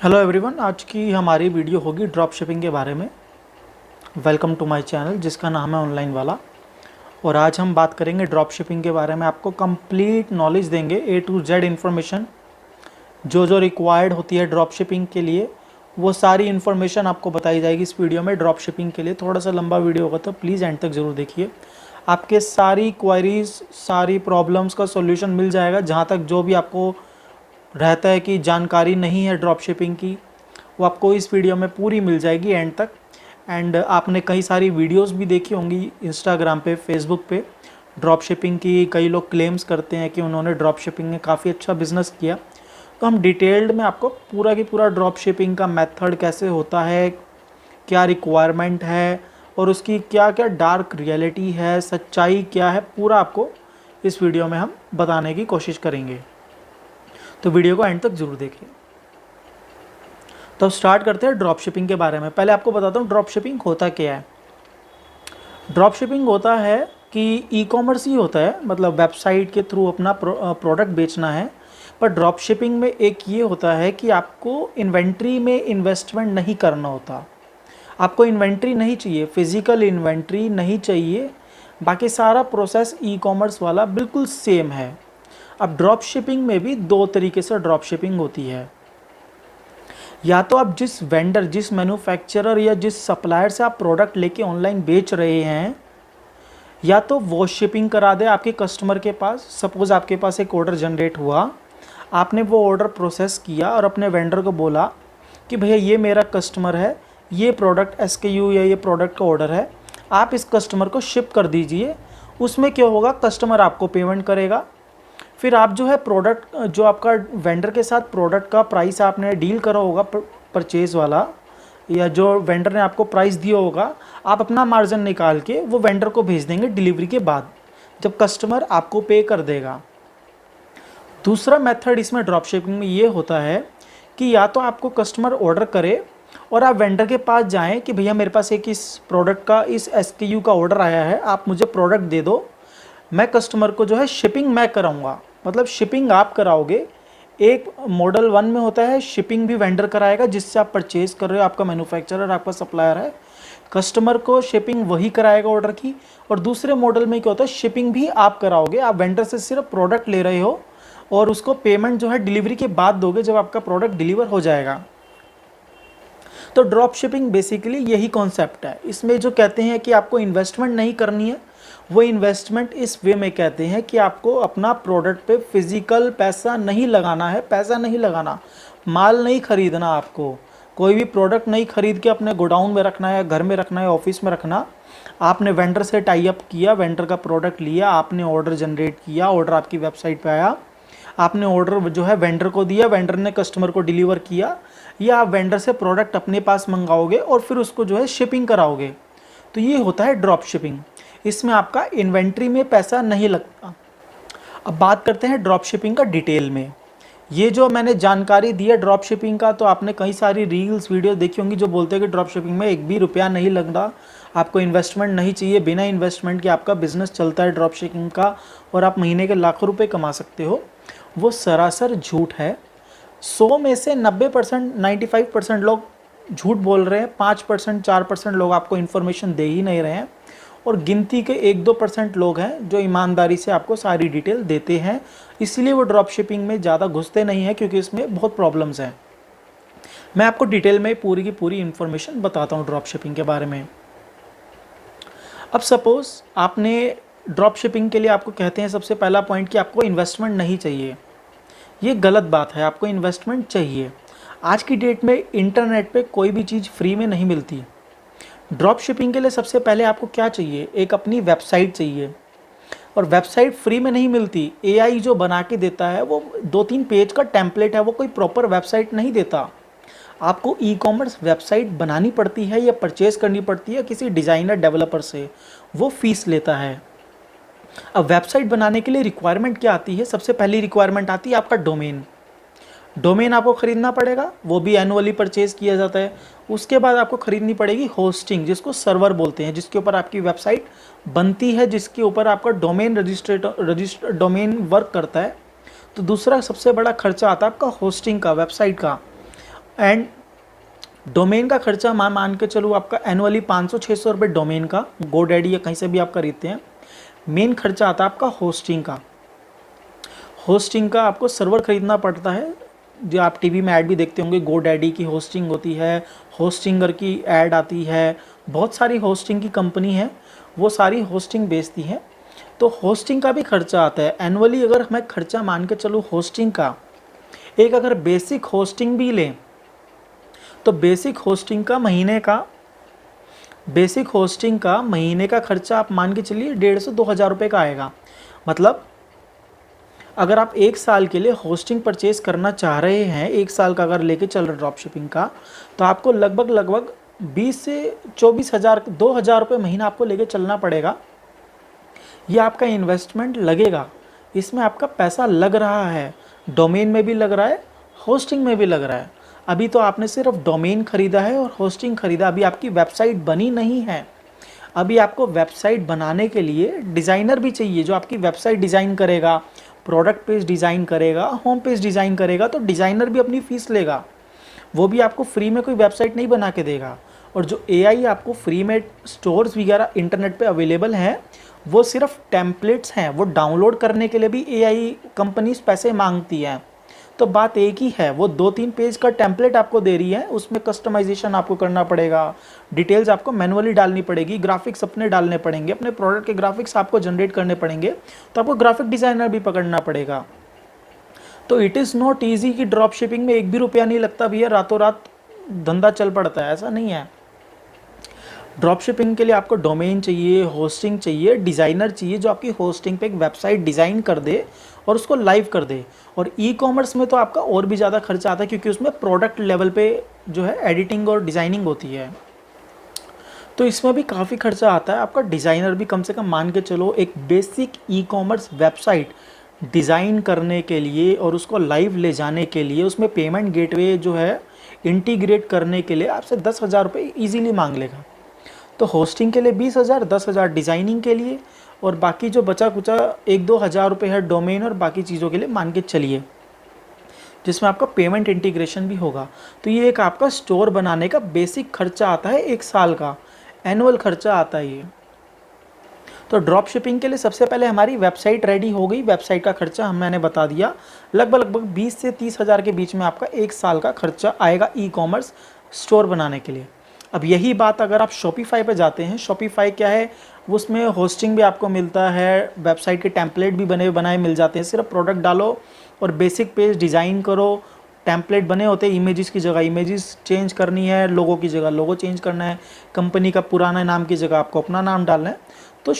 Hello everyone, आज की हमारी वीडियो होगी ड्रॉप शिपिंग के बारे में। वेलकम टू माय चैनल जिसका नाम है ऑनलाइन वाला। और आज हम बात करेंगे ड्रॉप शिपिंग के बारे में। आपको कंप्लीट नॉलेज देंगे, ए टू जेड इन्फॉर्मेशन जो जो रिक्वायर्ड होती है ड्रॉप शिपिंग के लिए, वो सारी इन्फॉर्मेशन आपको बताई जाएगी इस वीडियो में। ड्रॉप शिपिंग के लिए थोड़ा सा लंबा वीडियो होगा तो प्लीज़ एंड तक ज़रूर देखिए। आपके सारी क्वायरीज, सारी प्रॉब्लम्स का सोल्यूशन मिल जाएगा। जहाँ तक जो भी आपको रहता है कि जानकारी नहीं है ड्रॉप शिपिंग की, वो आपको इस वीडियो में पूरी मिल जाएगी एंड तक। एंड आपने कई सारी वीडियोस भी देखी होंगी इंस्टाग्राम पे, फेसबुक पे ड्रॉप शिपिंग की। कई लोग क्लेम्स करते हैं कि उन्होंने ड्रॉप शिपिंग में काफ़ी अच्छा बिजनेस किया। तो हम डिटेल्ड में आपको पूरा की पूरा ड्रॉप शिपिंग का मेथड कैसे होता है, क्या रिक्वायरमेंट है और उसकी क्या क्या डार्क रियलिटी है, सच्चाई क्या है, पूरा आपको इस वीडियो में हम बताने की कोशिश करेंगे। तो वीडियो को एंड तक जरूर देखिए। तो स्टार्ट करते हैं ड्रॉप शिपिंग के बारे में। पहले आपको बताता हूँ ड्रॉप शिपिंग होता क्या है। ड्रॉप शिपिंग होता है कि ई कॉमर्स ही होता है, मतलब वेबसाइट के थ्रू अपना प्रोडक्ट बेचना है। पर ड्रॉप शिपिंग में एक ये होता है कि आपको इन्वेंट्री में इन्वेस्टमेंट नहीं करना होता। आपको इन्वेंट्री नहीं चाहिए, फिजिकल इन्वेंट्री नहीं चाहिए। बाकी सारा प्रोसेस ई कॉमर्स वाला बिल्कुल सेम है। अब ड्रॉप शिपिंग में भी दो तरीके से ड्रॉप शिपिंग होती है। या तो आप जिस वेंडर, जिस मैन्युफैक्चरर या जिस सप्लायर से आप प्रोडक्ट लेके ऑनलाइन बेच रहे हैं, या तो वो शिपिंग करा दे आपके कस्टमर के पास। सपोज़ आपके पास एक ऑर्डर जनरेट हुआ, आपने वो ऑर्डर प्रोसेस किया और अपने वेंडर को बोला कि भैया ये मेरा कस्टमर है, ये प्रोडक्ट SKU या ये प्रोडक्ट का ऑर्डर है, आप इस कस्टमर को शिप कर दीजिए। उसमें क्या होगा, कस्टमर आपको पेमेंट करेगा। फिर आप जो है प्रोडक्ट, जो आपका वेंडर के साथ प्रोडक्ट का प्राइस आपने डील करा होगा परचेज़ वाला, या जो वेंडर ने आपको प्राइस दिया होगा, आप अपना मार्जिन निकाल के वो वेंडर को भेज देंगे डिलीवरी के बाद, जब कस्टमर आपको पे कर देगा। दूसरा मेथड इसमें ड्रॉप शिपिंग में ये होता है कि या तो आपको कस्टमर ऑर्डर करे और आप वेंडर के पास जाएं कि भैया मेरे पास एक इस प्रोडक्ट का, इस SKU का ऑर्डर आया है, आप मुझे प्रोडक्ट दे दो, मैं कस्टमर को जो है शिपिंग मैं कराऊंगा। मतलब शिपिंग आप कराओगे। एक मॉडल 1 में होता है शिपिंग भी वेंडर कराएगा जिससे आप परचेज कर रहे हो, आपका मैन्युफैक्चरर, आपका सप्लायर है, कस्टमर को शिपिंग वही कराएगा ऑर्डर की। और दूसरे मॉडल में क्या होता है, शिपिंग भी आप कराओगे, आप वेंडर से सिर्फ प्रोडक्ट ले रहे हो और उसको पेमेंट जो है डिलीवरी के बाद दोगे जब आपका प्रोडक्ट डिलीवर हो जाएगा। तो ड्रॉप शिपिंग बेसिकली यही कॉन्सेप्ट है। इसमें जो कहते हैं कि आपको इन्वेस्टमेंट नहीं करनी है, वो इन्वेस्टमेंट इस वे में कहते हैं कि आपको अपना प्रोडक्ट पे फिजिकल पैसा नहीं लगाना है, पैसा नहीं लगाना, माल नहीं खरीदना। आपको कोई भी प्रोडक्ट नहीं खरीद के अपने गोडाउन में रखना है, घर में रखना है, ऑफिस में रखना। आपने वेंडर से टाई अप किया, वेंडर का प्रोडक्ट लिया, आपने ऑर्डर जनरेट किया, ऑर्डर आपकी वेबसाइट पे आया, आपने ऑर्डर जो है वेंडर को दिया, वेंडर ने कस्टमर को डिलीवर किया, या आप वेंडर से प्रोडक्ट अपने पास मंगाओगे और फिर उसको जो है शिपिंग कराओगे। तो ये होता है ड्रॉप शिपिंग। इसमें आपका इन्वेंट्री में पैसा नहीं लगता। अब बात करते हैं ड्रॉप शिपिंग का डिटेल में। ये जो मैंने जानकारी दी है ड्रॉप शिपिंग का, तो आपने कई सारी रील्स वीडियो देखी होंगी जो बोलते हैं कि ड्रॉप शिपिंग में एक भी रुपया नहीं लगता, आपको इन्वेस्टमेंट नहीं चाहिए, बिना इन्वेस्टमेंट के आपका बिजनेस चलता है ड्रॉप शिपिंग का और आप महीने के लाखों रुपये कमा सकते हो। वो सरासर झूठ है। 100 में से 90%, 95% लोग झूठ बोल रहे हैं। 5%, 4% लोग आपको इन्फॉर्मेशन दे ही नहीं रहे हैं और गिनती के 1-2% लोग हैं जो ईमानदारी से आपको सारी डिटेल देते हैं। इसलिए वो ड्रॉप शिपिंग में ज़्यादा घुसते नहीं हैं, क्योंकि इसमें बहुत प्रॉब्लम्स हैं। मैं आपको डिटेल में पूरी की पूरी इन्फॉर्मेशन बताता हूँ ड्रॉप शिपिंग के बारे में। अब सपोज़ आपने ड्रॉप शिपिंग के लिए, आपको कहते हैं सबसे पहला पॉइंट कि आपको इन्वेस्टमेंट नहीं चाहिए। ये गलत बात है, आपको इन्वेस्टमेंट चाहिए। आज की डेट में इंटरनेट पे कोई भी चीज़ फ्री में नहीं मिलती। ड्रॉप शिपिंग के लिए सबसे पहले आपको क्या चाहिए, एक अपनी वेबसाइट चाहिए। और वेबसाइट फ्री में नहीं मिलती। AI जो बना के देता है वो 2-3 पेज का टेम्पलेट है, वो कोई प्रॉपर वेबसाइट नहीं देता। आपको ई कॉमर्स वेबसाइट बनानी पड़ती है या परचेज करनी पड़ती है किसी डिज़ाइनर डेवलपर से, वो फीस लेता है। अब वेबसाइट बनाने के लिए रिक्वायरमेंट क्या आती है, सबसे पहली रिक्वायरमेंट आती है आपका डोमेन। डोमेन आपको ख़रीदना पड़ेगा, वो भी एनुअली परचेज़ किया जाता है। उसके बाद आपको ख़रीदनी पड़ेगी होस्टिंग, जिसको सर्वर बोलते हैं, जिसके ऊपर आपकी वेबसाइट बनती है, जिसके ऊपर आपका डोमेन रजिस्टर डोमेन वर्क करता है। तो दूसरा सबसे बड़ा खर्चा आता है आपका होस्टिंग का, वेबसाइट का। एंड डोमेन का खर्चा मान के चलो आपका एनुअली 500-600 रुपये डोमेन का, गोडैडी या कहीं से भी आप खरीदते हैं। मेन खर्चा आता है आपका होस्टिंग का। होस्टिंग का आपको सर्वर खरीदना पड़ता है, जो आप टीवी में ऐड भी देखते होंगे, गोडैडी की होस्टिंग होती है, होस्टिंगर की ऐड आती है, बहुत सारी होस्टिंग की कंपनी है, वो सारी होस्टिंग बेचती है। तो होस्टिंग का भी खर्चा आता है एनुअली। अगर मैं खर्चा मान के चलूँ होस्टिंग का, एक अगर बेसिक होस्टिंग भी लें तो बेसिक होस्टिंग का महीने का खर्चा आप मान के चलिए 1,500-2,000 रुपये का आएगा। मतलब अगर आप 1 साल के लिए होस्टिंग परचेज करना चाह रहे हैं, 1 साल का अगर लेके चल रहे ड्रॉप शिपिंग का, तो आपको लगभग 20 से 24,000 2,000 रुपये महीना आपको लेके चलना पड़ेगा। ये आपका इन्वेस्टमेंट लगेगा, इसमें आपका पैसा लग रहा है, डोमेन में भी लग रहा है, होस्टिंग में भी लग रहा है। अभी तो आपने सिर्फ डोमेन खरीदा है और होस्टिंग खरीदा, अभी आपकी वेबसाइट बनी नहीं है। अभी आपको वेबसाइट बनाने के लिए डिज़ाइनर भी चाहिए, जो आपकी वेबसाइट डिज़ाइन करेगा, प्रोडक्ट पेज डिज़ाइन करेगा, होम पेज डिज़ाइन करेगा। तो डिज़ाइनर भी अपनी फ़ीस लेगा, वो भी आपको फ्री में कोई वेबसाइट नहीं बना के देगा। और जो एआई आपको फ्री में स्टोर्स वगैरह इंटरनेट पे अवेलेबल हैं, वो सिर्फ टेम्पलेट्स हैं, वो डाउनलोड करने के लिए भी एआई कंपनीज पैसे मांगती हैं। तो बात एक ही है, वो 2-3 पेज का टेम्पलेट आपको दे रही है, उसमें कस्टमाइजेशन आपको करना पड़ेगा, डिटेल्स आपको मैनुअली डालनी पड़ेगी, ग्राफिक्स अपने डालने पड़ेंगे, अपने प्रोडक्ट के ग्राफिक्स आपको जनरेट करने पड़ेंगे, तो आपको ग्राफिक डिज़ाइनर भी पकड़ना पड़ेगा। तो इट इज़ नॉट ईजी कि ड्रॉप शिपिंग में 1 भी रुपया नहीं लगता भैया, रातों रात धंधा चल पड़ता है, ऐसा नहीं है। ड्रॉप शिपिंग के लिए आपको डोमेन चाहिए, होस्टिंग चाहिए, डिज़ाइनर चाहिए जो आपकी होस्टिंग पे एक वेबसाइट डिज़ाइन कर दे और उसको लाइव कर दे। और ई कॉमर्स में तो आपका और भी ज़्यादा खर्चा आता है, क्योंकि उसमें प्रोडक्ट लेवल पे जो है एडिटिंग और डिज़ाइनिंग होती है, तो इसमें भी काफ़ी खर्चा आता है। आपका डिज़ाइनर भी कम से कम मान के चलो, एक basic e commerce website design करने के लिए और उसको लाइव ले जाने के लिए, उसमें पेमेंट गेटवे जो है इंटीग्रेट करने के लिए आपसे 10,000 रुपये ईजीली मांग लेगा। तो होस्टिंग के लिए 20,000, 10,000 डिज़ाइनिंग के लिए, और बाकी जो बचा कुचा 1-2 हज़ार रुपये है डोमेन और बाकी चीज़ों के लिए मान के चलिए, जिसमें आपका पेमेंट इंटीग्रेशन भी होगा। तो ये एक आपका स्टोर बनाने का बेसिक खर्चा आता है, 1 साल का एनुअल खर्चा आता है ये। तो ड्रॉप शिपिंग के लिए सबसे पहले हमारी वेबसाइट रेडी हो गई, वेबसाइट का खर्चा मैंने बता दिया, लगभग 20 से 30 हज़ार के बीच में आपका 1 साल का खर्चा आएगा ई कॉमर्स स्टोर बनाने के लिए। अब यही बात अगर आप शॉपिफाई पे जाते हैं, शॉपिफाई क्या है, उसमें होस्टिंग भी आपको मिलता है, वेबसाइट के टेम्पलेट भी बने बनाए मिल जाते हैं, सिर्फ प्रोडक्ट डालो और बेसिक पेज डिज़ाइन करो, टेम्पलेट बने होते हैं, इमेजेस की जगह इमेजेस चेंज करनी है, लोगो की जगह लोगो चेंज करना है, कंपनी का पुराना नाम की जगह आपको अपना नाम डालना है। तो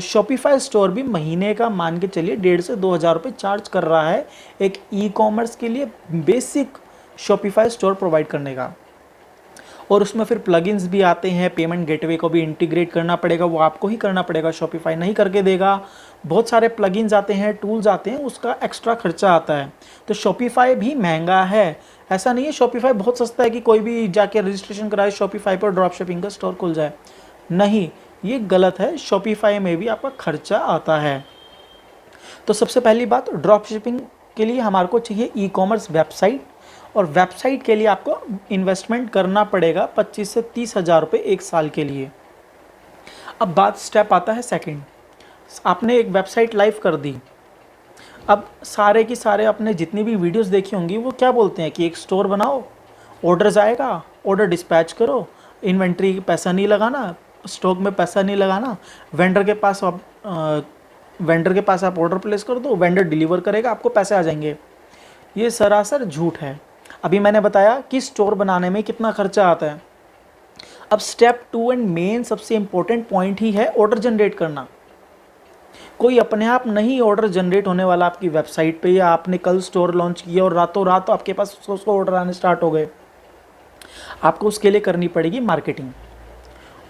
शॉपिफाई स्टोर भी महीने का मान के चलिए 1,500 से 2,000 रुपये चार्ज कर रहा है एक ई कॉमर्स के लिए बेसिक शॉपिफाई स्टोर प्रोवाइड करने का। और उसमें फिर प्लगइन्स भी आते हैं, पेमेंट गेटवे को भी इंटीग्रेट करना पड़ेगा, वो आपको ही करना पड़ेगा, शॉपिफाई नहीं करके देगा। बहुत सारे प्लगइन्स आते हैं, टूल्स आते हैं, उसका एक्स्ट्रा खर्चा आता है। तो शॉपिफाई भी महंगा है, ऐसा नहीं है शॉपिफाई बहुत सस्ता है कि कोई भी जाके रजिस्ट्रेशन कराए शॉपिफाई पर ड्रॉप शिपिंग का स्टोर खुल जाए, नहीं, ये गलत है। शॉपिफाई में भी आपका खर्चा आता है। तो सबसे पहली बात, ड्रॉप शिपिंग के लिए हमारे को चाहिए ई कॉमर्स वेबसाइट, और वेबसाइट के लिए आपको इन्वेस्टमेंट करना पड़ेगा 25 से 30 हज़ार रुपये 1 साल के लिए। अब बात स्टेप आता है सेकंड, आपने एक वेबसाइट लाइव कर दी, अब सारे की सारे आपने जितनी भी वीडियोस देखी होंगी वो क्या बोलते हैं कि एक स्टोर बनाओ, ऑर्डर आएगा, ऑर्डर डिस्पैच करो, इन्वेंट्री पैसा नहीं लगाना, स्टॉक में पैसा नहीं लगाना, वेंडर के पास आप ऑर्डर प्लेस कर दो, वेंडर डिलीवर करेगा, आपको पैसे आ जाएंगे। ये सरासर झूठ है। अभी मैंने बताया कि स्टोर बनाने में कितना खर्चा आता है। अब स्टेप 2 एंड मेन सबसे इंपॉर्टेंट पॉइंट ही है ऑर्डर जनरेट करना। कोई अपने आप नहीं ऑर्डर जनरेट होने वाला आपकी वेबसाइट पे, या आपने कल स्टोर लॉन्च किया और रातों रात तो आपके पास उसको ऑर्डर आने स्टार्ट हो गए। आपको उसके लिए करनी पड़ेगी मार्केटिंग,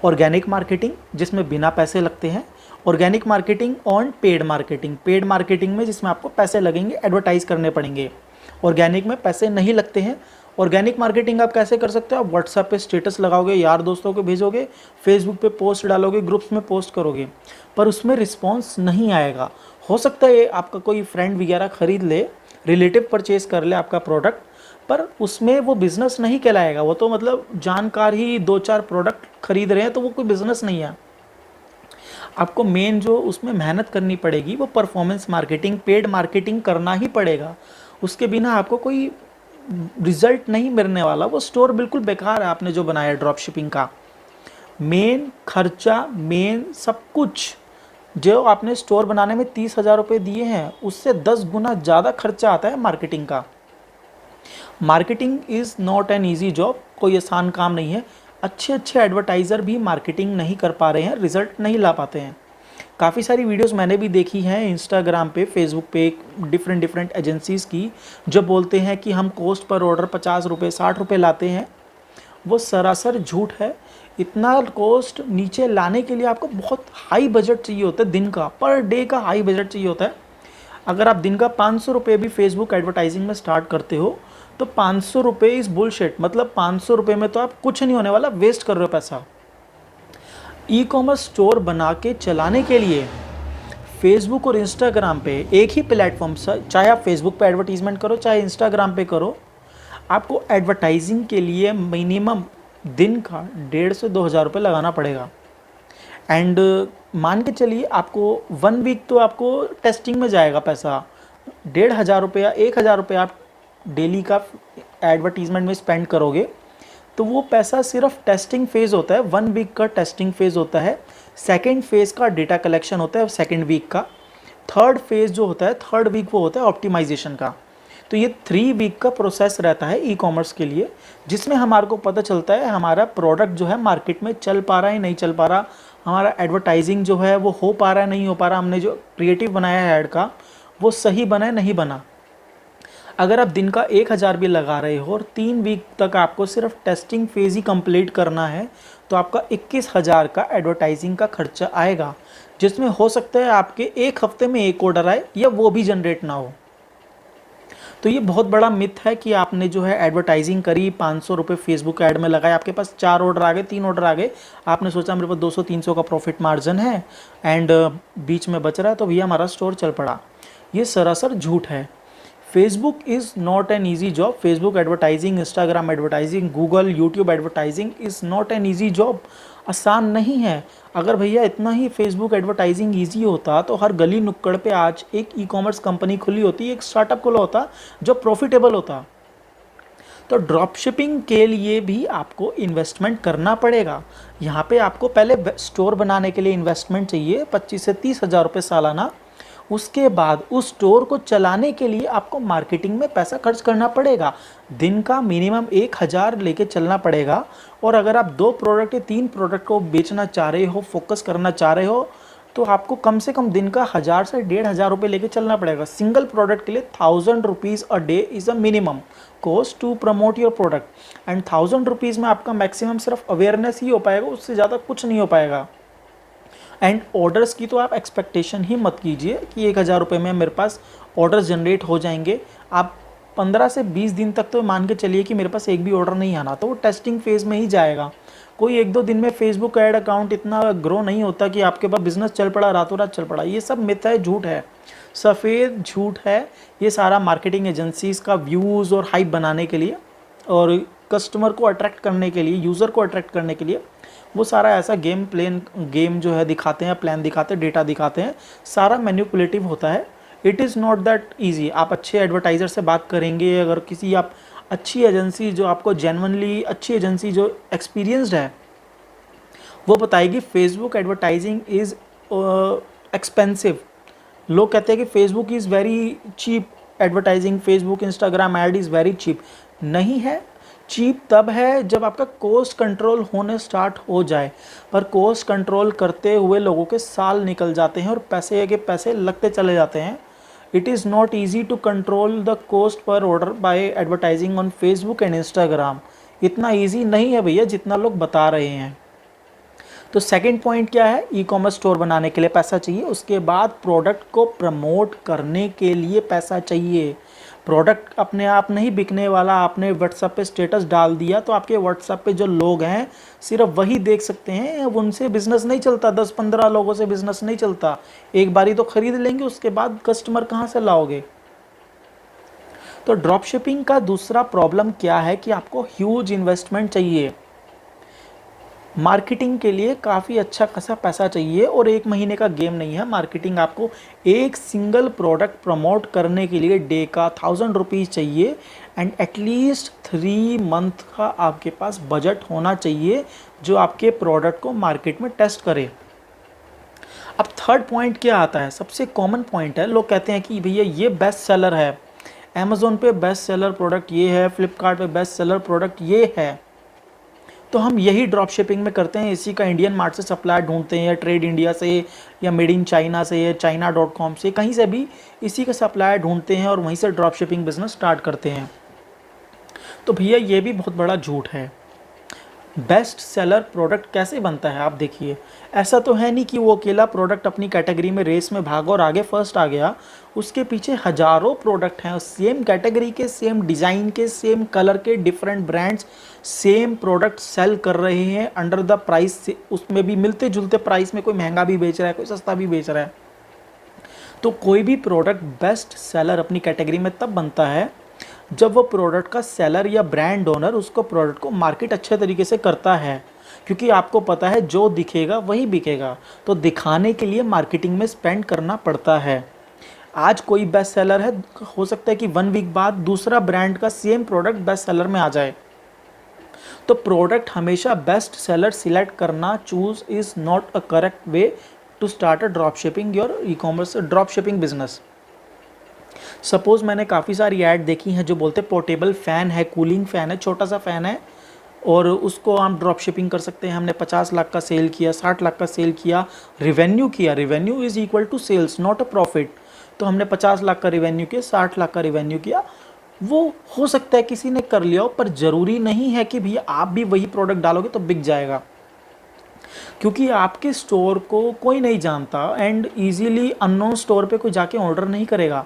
ऑर्गेनिक मार्केटिंग जिसमें बिना पैसे लगते हैं, ऑर्गेनिक मार्केटिंग और पेड मार्केटिंग। पेड मार्केटिंग में जिसमें आपको पैसे लगेंगे, एडवर्टाइज करने पड़ेंगे, ऑर्गेनिक में पैसे नहीं लगते हैं। ऑर्गेनिक मार्केटिंग आप कैसे कर सकते हो, आप व्हाट्सएप पे स्टेटस लगाओगे, यार दोस्तों को भेजोगे, फेसबुक पे पोस्ट डालोगे, ग्रुप्स में पोस्ट करोगे, पर उसमें रिस्पॉन्स नहीं आएगा। हो सकता है आपका कोई फ्रेंड वगैरह खरीद ले, रिलेटिव परचेज कर ले आपका प्रोडक्ट, पर उसमें वो बिज़नेस नहीं कहलाएगा। वो तो मतलब जानकार ही 2-4 प्रोडक्ट खरीद रहे हैं, तो वो कोई बिज़नेस नहीं है। आपको मेन जो उसमें मेहनत करनी पड़ेगी वो परफॉर्मेंस मार्केटिंग, पेड मार्केटिंग करना ही पड़ेगा। उसके बिना आपको कोई रिजल्ट नहीं मिलने वाला। वो स्टोर बिल्कुल बेकार है आपने जो बनाया ड्रॉप शिपिंग का। मेन खर्चा, मेन सब कुछ जो आपने स्टोर बनाने में 30,000 रुपये दिए हैं, उससे 10 गुना ज़्यादा खर्चा आता है मार्केटिंग का। Marketing is not an easy job, कोई आसान काम नहीं है। अच्छे अच्छे एडवर्टाइज़र भी मार्केटिंग नहीं कर पा रहे हैं, रिजल्ट नहीं ला पाते हैं। काफ़ी सारी वीडियोस मैंने भी देखी हैं इंस्टाग्राम पे, फेसबुक पे, डिफरेंट एजेंसीज़ की, जो बोलते हैं कि हम कॉस्ट पर ऑर्डर 50 रुपये 60 रुपये लाते हैं। वो सरासर झूठ है। इतना कॉस्ट नीचे लाने के लिए आपको बहुत हाई बजट चाहिए होता है, दिन का, पर डे का हाई बजट चाहिए होता है। अगर आप दिन का 500 रुपये भी फेसबुक एडवर्टाइजिंग में स्टार्ट करते हो तो 500 रुपये इज़ बुलशिट। मतलब 500 रुपये में तो आप कुछ नहीं होने वाला, वेस्ट कर रहे हो पैसा। ई कॉमर्स स्टोर बना के चलाने के लिए फेसबुक और इंस्टाग्राम पे एक ही प्लेटफॉर्म, चाहे आप फेसबुक पे एडवर्टीजमेंट करो चाहे इंस्टाग्राम पे करो, आपको एडवर्टाइजिंग के लिए मिनिमम दिन का 1,500 से 2,000 रुपये लगाना पड़ेगा। एंड मान के चलिए आपको 1 वीक तो आपको टेस्टिंग में जाएगा पैसा। 1,500 रुपया 1,000 रुपये आप डेली का एडवर्टीजमेंट में स्पेंड करोगे, तो वो पैसा सिर्फ टेस्टिंग फेज़ होता है। 1 वीक का टेस्टिंग फेज़ होता है। सेकेंड फेज़ का डेटा कलेक्शन होता है सेकेंड वीक का। थर्ड फेज़ जो होता है, थर्ड वीक वो होता है ऑप्टिमाइजेशन का। तो ये 3 वीक का प्रोसेस रहता है ई कॉमर्स के लिए, जिसमें हमारे को पता चलता है हमारा प्रोडक्ट जो है मार्केट में चल पा रहा है नहीं चल पा रहा, हमारा एडवर्टाइजिंग जो है वो हो पा रहा है नहीं हो पा रहा, हमने जो क्रिएटिव बनाया है ऐड का वो सही बना है नहीं बना। अगर आप दिन का 1,000 भी लगा रहे हो और 3 वीक तक आपको सिर्फ टेस्टिंग फेज़ ही कंप्लीट करना है, तो आपका 21,000 का एडवर्टाइजिंग का खर्चा आएगा, जिसमें हो सकता है आपके एक हफ्ते में एक ऑर्डर आए या वो भी जनरेट ना हो। तो ये बहुत बड़ा मिथ है कि आपने जो है एडवर्टाइजिंग करी, 500 रुपये फेसबुक ऐड में लगाए, आपके पास 4 ऑर्डर आ गए, 3 ऑर्डर आ गए, आपने सोचा मेरे पास 200-300 का प्रॉफिट मार्जिन है एंड बीच में बच रहा है तो भैया हमारा स्टोर चल पड़ा। ये सरासर झूठ है। Facebook is not an easy job. Facebook advertising, Instagram advertising, Google YouTube advertising is not an easy job. आसान नहीं है। अगर भैया इतना ही फेसबुक एडवर्टाइजिंग ईजी होता तो हर गली नुक्कड़ पे आज एक ई कॉमर्स कंपनी खुली होती, एक स्टार्टअप खुला होता जो प्रॉफिटेबल होता। तो ड्रॉप शिपिंग के लिए भी आपको इन्वेस्टमेंट करना पड़ेगा। यहाँ पे आपको पहले स्टोर बनाने के लिए इन्वेस्टमेंट चाहिए 25 से 30,000 रुपये सालाना। उसके बाद उस स्टोर को चलाने के लिए आपको मार्केटिंग में पैसा खर्च करना पड़ेगा। दिन का मिनिमम 1,000 लेके चलना पड़ेगा। और अगर आप 2 प्रोडक्ट या 3 प्रोडक्ट को बेचना चाह रहे हो, फोकस करना चाह रहे हो, तो आपको कम से कम दिन का 1,000 से 1,500 रुपये लेके चलना पड़ेगा। सिंगल प्रोडक्ट के लिए 1,000 rupees a day is a minimum cost to promote your product. And 1,000 rupees में आपका मैक्सिमम सिर्फ अवेयरनेस ही हो पाएगा, उससे ज़्यादा कुछ नहीं हो पाएगा। एंड ऑर्डर्स की तो आप एक्सपेक्टेशन ही मत कीजिए कि 1,000 रुपये में मेरे पास ऑर्डर्स जनरेट हो जाएंगे। आप 15 से 20 दिन तक तो मान के चलिए कि मेरे पास एक भी ऑर्डर नहीं आना, तो वो टेस्टिंग फेज़ में ही जाएगा। कोई 1-2 दिन में फेसबुक ऐड अकाउंट इतना ग्रो नहीं होता कि आपके पास बिजनेस चल पड़ा, रातों रात चल पड़ा। ये सब मिथ है, झूठ है, सफ़ेद झूठ है। ये सारा मार्केटिंग एजेंसीज़ का व्यूज़ और हाइप बनाने के लिए और कस्टमर को अट्रैक्ट करने के लिए, यूज़र को अट्रैक्ट करने के लिए वो सारा ऐसा गेम जो है दिखाते हैं, प्लान दिखाते हैं, डेटा दिखाते हैं, सारा मैनिपुलेटिव होता है। It is not that easy. आप अच्छे एडवर्टाइज़र से बात करेंगे, अगर किसी आप अच्छी एजेंसी जो आपको जेन्युइनली अच्छी एजेंसी जो एक्सपीरियंस्ड है, वो बताएगी फेसबुक एडवर्टाइजिंग इज़ एक्सपेंसिव। लोग कहते हैं कि Facebook is very cheap advertising, Facebook Instagram ad is very cheap. नहीं है। चीप तब है जब आपका कॉस्ट कंट्रोल होने स्टार्ट हो जाए, पर कॉस्ट कंट्रोल करते हुए लोगों के साल निकल जाते हैं और पैसे के पैसे लगते चले जाते हैं। It is not easy to control the cost per order by advertising on Facebook and Instagram. इतना ईजी नहीं है भैया जितना लोग बता रहे हैं। तो सेकंड पॉइंट क्या है, ई कॉमर्स स्टोर बनाने के लिए पैसा चाहिए। उसके बाद प्रोडक्ट को प्रमोट करने के लिए पैसा चाहिए। प्रोडक्ट अपने आप नहीं बिकने वाला। आपने व्हाट्सएप पे स्टेटस डाल दिया तो आपके व्हाट्सएप पे जो लोग हैं सिर्फ वही देख सकते हैं, अब उनसे बिज़नेस नहीं चलता। 10-15 लोगों से बिज़नेस नहीं चलता। एक बारी तो ख़रीद लेंगे, उसके बाद कस्टमर कहाँ से लाओगे। तो ड्रॉप शिपिंग का दूसरा प्रॉब्लम क्या है कि आपको ह्यूज इन्वेस्टमेंट चाहिए, मार्केटिंग के लिए काफ़ी अच्छा खासा पैसा चाहिए, और एक महीने का गेम नहीं है मार्केटिंग। आपको एक सिंगल प्रोडक्ट प्रमोट करने के लिए डे का 1000 रुपीज़ चाहिए, एंड एटलीस्ट 3 मंथ का आपके पास बजट होना चाहिए जो आपके प्रोडक्ट को मार्केट में टेस्ट करे। अब थर्ड पॉइंट क्या आता है, सबसे कॉमन पॉइंट है, लोग कहते हैं कि भैया ये बेस्ट सेलर है, अमेज़ोन पे बेस्ट सेलर प्रोडक्ट ये है, फ्लिपकार्ट पे बेस्ट सेलर प्रोडक्ट ये है, तो हम यही ड्रॉप शिपिंग में करते हैं, इसी का इंडियन मार्ट से सप्लाई ढूंढते हैं, या ट्रेड इंडिया से, या मेड इन चाइना से, या china.com से, कहीं से भी इसी का सप्लाई ढूंढते हैं और वहीं से ड्रॉप शिपिंग बिजनेस स्टार्ट करते हैं। तो भैया ये भी बहुत बड़ा झूठ है। बेस्ट सेलर प्रोडक्ट कैसे बनता है, आप देखिए, ऐसा तो है नहीं कि वो अकेला प्रोडक्ट अपनी कैटेगरी में रेस में भागा और आगे फर्स्ट आ गया। उसके पीछे हजारों प्रोडक्ट हैं, सेम कैटेगरी के, सेम डिज़ाइन के, सेम कलर के, different brands same product sell कर रहे हैं अंडर द प्राइस से, उसमें भी मिलते जुलते प्राइस में, कोई महंगा भी बेच रहा है, कोई सस्ता भी बेच रहा है। तो कोई भी प्रोडक्ट बेस्ट सेलर अपनी कैटेगरी में तब बनता है जब वो प्रोडक्ट का सेलर या ब्रांड ओनर उसको प्रोडक्ट को मार्केट अच्छे तरीके से करता है, क्योंकि आपको पता है जो दिखेगा वही बिकेगा, तो दिखाने के लिए मार्केटिंग में स्पेंड करना पड़ता है। आज कोई बेस्ट सेलर है, हो सकता है कि 1 वीक बाद दूसरा ब्रांड का सेम प्रोडक्ट बेस्ट सेलर में आ जाए। तो प्रोडक्ट हमेशा बेस्ट सेलर सिलेक्ट करना choose is not a correct way to start a drop shipping your e commerce drop shipping business. Suppose मैंने काफ़ी सारी ऐड देखी हैं जो बोलते पोर्टेबल फ़ैन है, कूलिंग फ़ैन है, छोटा सा फ़ैन है, और उसको हम ड्रॉप शिपिंग कर सकते हैं। हमने 50 लाख का सेल किया, 60 लाख का सेल किया, revenue is equal to sales not a profit. तो हमने 50 लाख का रिवेन्यू किया, 60 लाख का रिवेन्यू किया, वो हो सकता है किसी ने कर लिया हो, पर ज़रूरी नहीं है कि भैया आप भी वही प्रोडक्ट डालोगे तो बिक जाएगा, क्योंकि आपके स्टोर को कोई नहीं जानता, एंड ईजीली अननोन स्टोर पे कोई जाके ऑर्डर नहीं करेगा।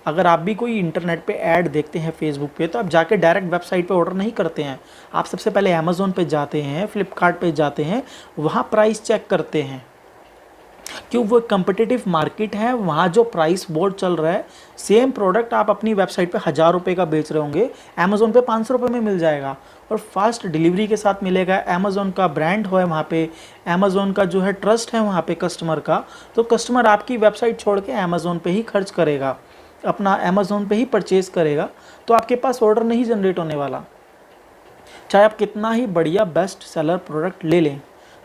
अगर आप भी कोई इंटरनेट पे ऐड देखते हैं फेसबुक पे, तो आप जाके डायरेक्ट वेबसाइट पे ऑर्डर नहीं करते हैं, आप सबसे पहले अमेज़ोन पे जाते हैं, फ्लिपकार्ट पे जाते हैं, वहाँ प्राइस चेक करते हैं, क्यों वो कम्पिटिटिव मार्केट है, वहाँ जो प्राइस बोर्ड चल रहा है, सेम प्रोडक्ट आप अपनी वेबसाइट पे 1000 रुपये का बेच रहे होंगे, अमेज़ोन पे 500 रुपये में मिल जाएगा, और फास्ट डिलीवरी के साथ मिलेगा। अमेज़ोन का ब्रांड हो है वहाँ पे, अमेज़ोन का जो है ट्रस्ट है वहाँ पे कस्टमर का, तो कस्टमर आपकी वेबसाइट छोड़ के अमेज़ोन पे ही खर्च करेगा, अपना अमेज़ोन पे ही परचेज़ करेगा, तो आपके पास ऑर्डर नहीं जनरेट होने वाला। चाहे आप कितना ही बढ़िया बेस्ट सेलर प्रोडक्ट ले लें,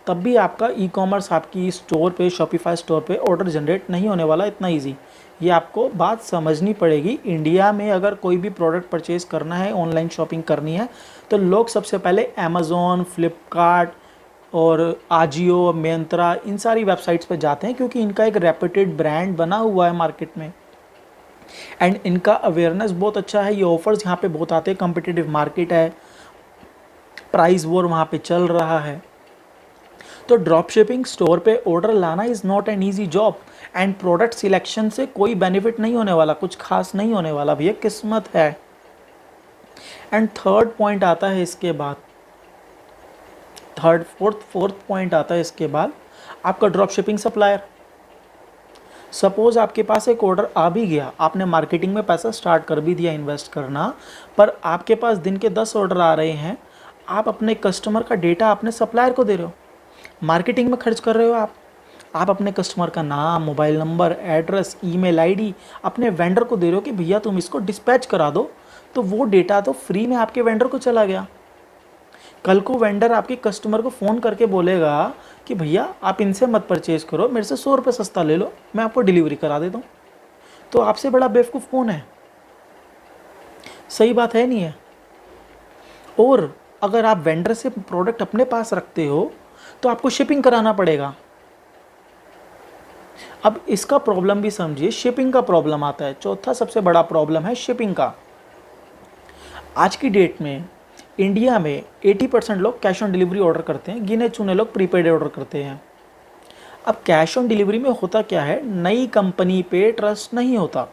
तब भी आपका ई कॉमर्स आपकी स्टोर पे, शॉपिफाई स्टोर पे ऑर्डर जनरेट नहीं होने वाला इतना इजी। ये आपको बात समझनी पड़ेगी। इंडिया में अगर कोई भी प्रोडक्ट परचेज़ करना है, ऑनलाइन शॉपिंग करनी है, तो लोग सबसे पहले अमेज़ोन, फ्लिपकार्ट और आजियो, मिंत्रा, इन सारी वेबसाइट्स पे जाते हैं, क्योंकि इनका एक रेप्यूटेड ब्रांड बना हुआ है मार्केट में, एंड इनका अवेयरनेस बहुत अच्छा है। ये ऑफर्स यहाँ पे बहुत आते हैं, कम्पिटिटिव मार्केट है, प्राइस वॉर वहाँ पे चल रहा है। तो ड्रॉप शिपिंग स्टोर पे ऑर्डर लाना is not an easy job, and product selection से कोई बेनिफिट नहीं होने वाला, कुछ खास नहीं होने वाला, भैया किस्मत है। एंड थर्ड पॉइंट आता है इसके बाद, फोर्थ पॉइंट आता है इसके बाद, आपका ड्रॉप शिपिंग सप्लायर। सपोज़ आपके पास एक ऑर्डर आ भी गया, आपने मार्केटिंग में पैसा स्टार्ट कर भी दिया इन्वेस्ट करना, पर आपके पास दिन के 10 ऑर्डर आ रहे हैं, आप अपने कस्टमर का डेटा अपने सप्लायर को दे रहे हो, मार्केटिंग में खर्च कर रहे हो आप अपने कस्टमर का नाम, mobile number, address, email ID अपने वेंडर को दे रहे हो कि भैया तुम इसको डिस्पैच करा दो, तो वो डेटा तो फ्री में आपके वेंडर को चला गया। कल को वेंडर आपके कस्टमर को फ़ोन करके बोलेगा कि भैया आप इनसे मत परचेज़ करो, मेरे से 100 रुपये सस्ता ले लो, मैं आपको डिलीवरी करा देता हूँ, तो आपसे बड़ा बेवकूफ़ कौन है? सही बात है नहीं है? और अगर आप वेंडर से प्रोडक्ट अपने पास रखते हो तो आपको शिपिंग कराना पड़ेगा। अब इसका प्रॉब्लम भी समझिए, शिपिंग का प्रॉब्लम आता है। चौथा सबसे बड़ा प्रॉब्लम है शिपिंग का। आज की डेट में इंडिया में 80% लोग कैश ऑन डिलीवरी ऑर्डर करते हैं, गिने चुने लोग प्रीपेड ऑर्डर करते हैं। अब कैश ऑन डिलीवरी में होता क्या है, नई कंपनी पे ट्रस्ट नहीं होता,